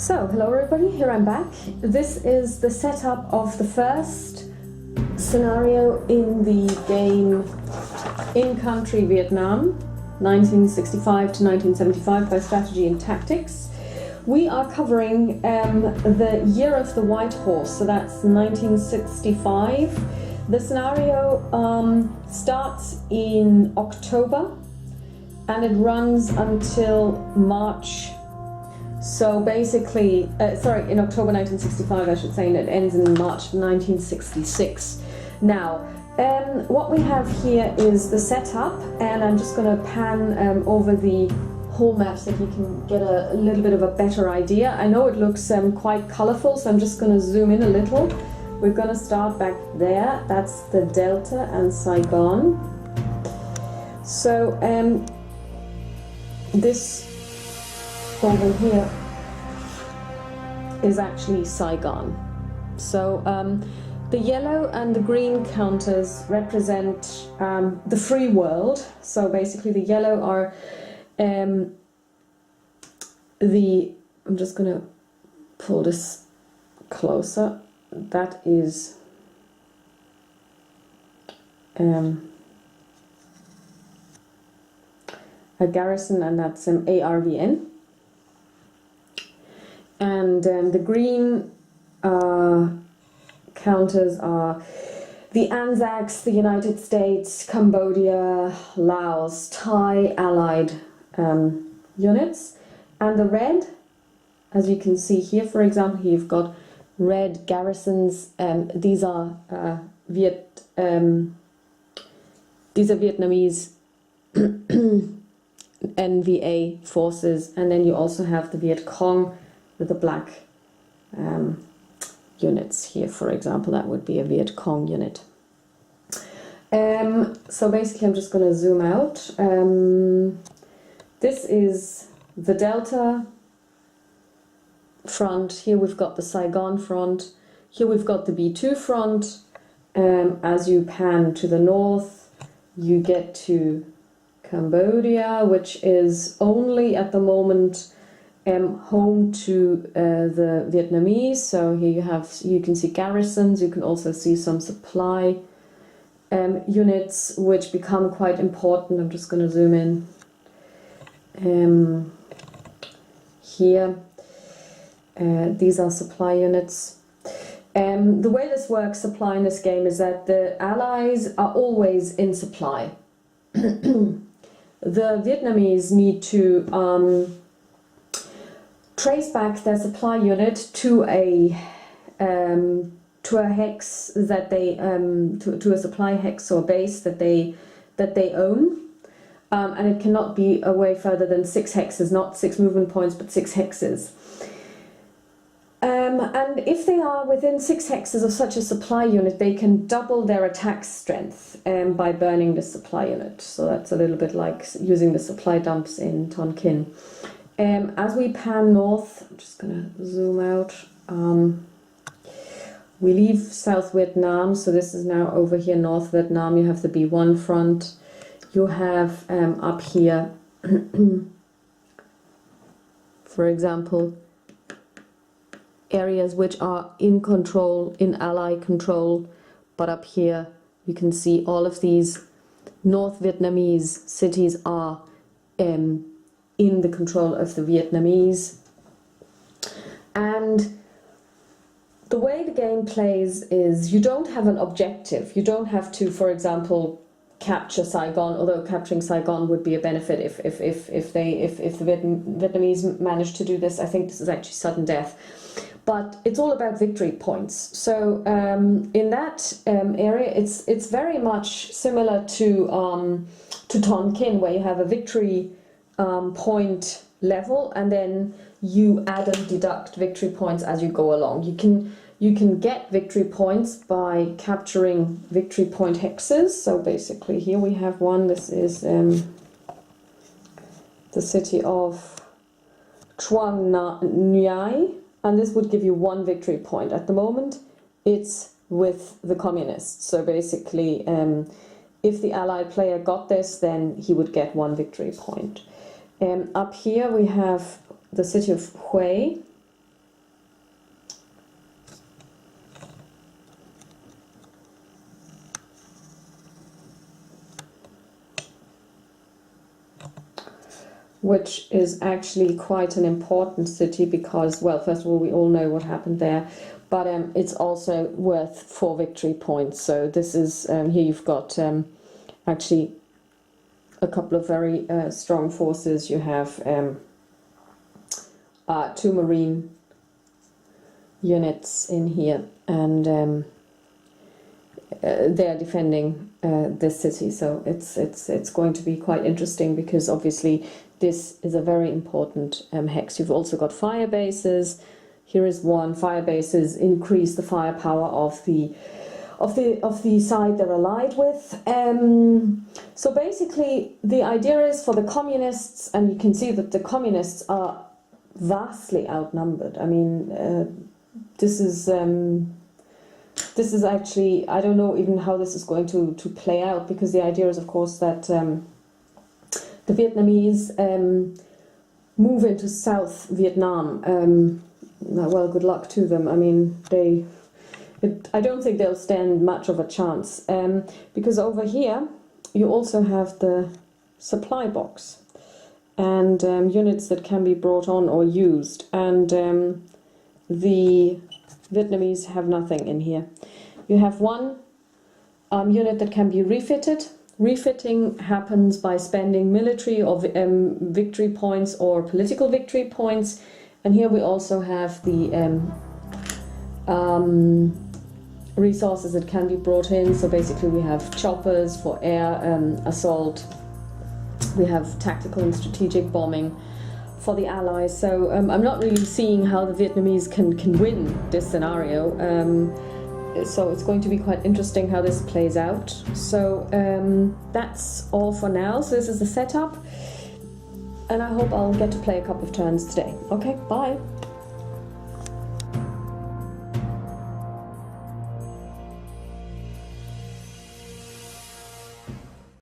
So, hello everybody, here I'm back. This is the setup of the first scenario in the game In-Country Vietnam, 1965 to 1975 by Strategy and Tactics. We are covering the year of the White Horse, so that's 1965. The scenario starts in October and it runs until March. So basically, in October 1965 I should say, and it ends in March 1966. Now, what we have here is the setup, and I'm just going to pan over the whole map so that you can get a little bit of a better idea. I know it looks quite colorful, so I'm just going to zoom in a little. We're going to start back there. That's the Delta and Saigon. So this over here is actually Saigon. So the yellow and the green counters represent the free world. So basically the yellow are I'm just gonna pull this closer. That is a garrison, and that's an ARVN. And the green counters are the Anzacs, the United States, Cambodia, Laos, Thai allied units. And the red, as you can see here, for example, here you've got red garrisons. These are Vietnamese NVA forces, and then you also have the Viet Cong with the black units here. For example, that would be a Viet Cong unit. So basically I'm just going to zoom out. This is the Delta front. Here we've got the Saigon front. Here we've got the B2 front. As you pan to the north, you get to Cambodia, which is only at the moment home to the Vietnamese. So here you can see garrisons. You can also see some supply units which become quite important. I'm just going to zoom in here. These are supply units. The way this works, supply in this game, is that the Allies are always in supply. The Vietnamese need to trace back their supply unit to a hex that they to a supply hex or base that they own, and it cannot be away further than 6 hexes, not 6 movement points, but 6 hexes. And if they are within 6 hexes of such a supply unit, they can double their attack strength by burning the supply unit. So that's a little bit like using the supply dumps in Tonkin. As we pan north, I'm just going to zoom out. We leave South Vietnam, so this is now over here, North Vietnam. You have the B1 front. You have up here, for example, areas which are in control, in Ally control, but up here you can see all of these North Vietnamese cities are in the control of the Vietnamese. And the way the game plays is you don't have an objective. You don't have to, for example, capture Saigon, although capturing Saigon would be a benefit if the Vietnamese manage to do this. I think this is actually sudden death. But it's all about victory points. So in that area, it's very much similar to Tonkin, where you have a victory point level, and then you add and deduct victory points as you go along. You can get victory points by capturing victory point hexes. So basically here we have one. This is the city of Truong Nguyen, and this would give you 1 victory point. At the moment it's with the communists. So basically if the Allied player got this, then he would get 1 victory point. Up here we have the city of Hue, which is actually quite an important city because, well, first of all, we all know what happened there, but it's also worth 4 victory points. So this is, here you've got actually a couple of very strong forces. You have 2 marine units in here, and they're defending this city. So it's going to be quite interesting because obviously this is a very important hex. You've also got fire bases. Here is one. Fire bases increase the firepower of the side they're allied with. So basically the idea is for the communists, and you can see that the communists are vastly outnumbered. I mean, this is actually, I don't know even how this is going to play out, because the idea is, of course, that the Vietnamese move into South Vietnam. Well, good luck to them. I mean, I don't think they'll stand much of a chance, because over here you also have the supply box and units that can be brought on or used, and the Vietnamese have nothing in here. You have one unit that can be refitted. Refitting happens by spending military or victory points or political victory points. And here we also have the resources that can be brought in. So basically we have choppers for air assault. We have tactical and strategic bombing for the Allies. So I'm not really seeing how the Vietnamese can win this scenario. So it's going to be quite interesting how this plays out. So that's all for now. So this is the setup, and I hope I'll get to play a couple of turns today. Okay, bye.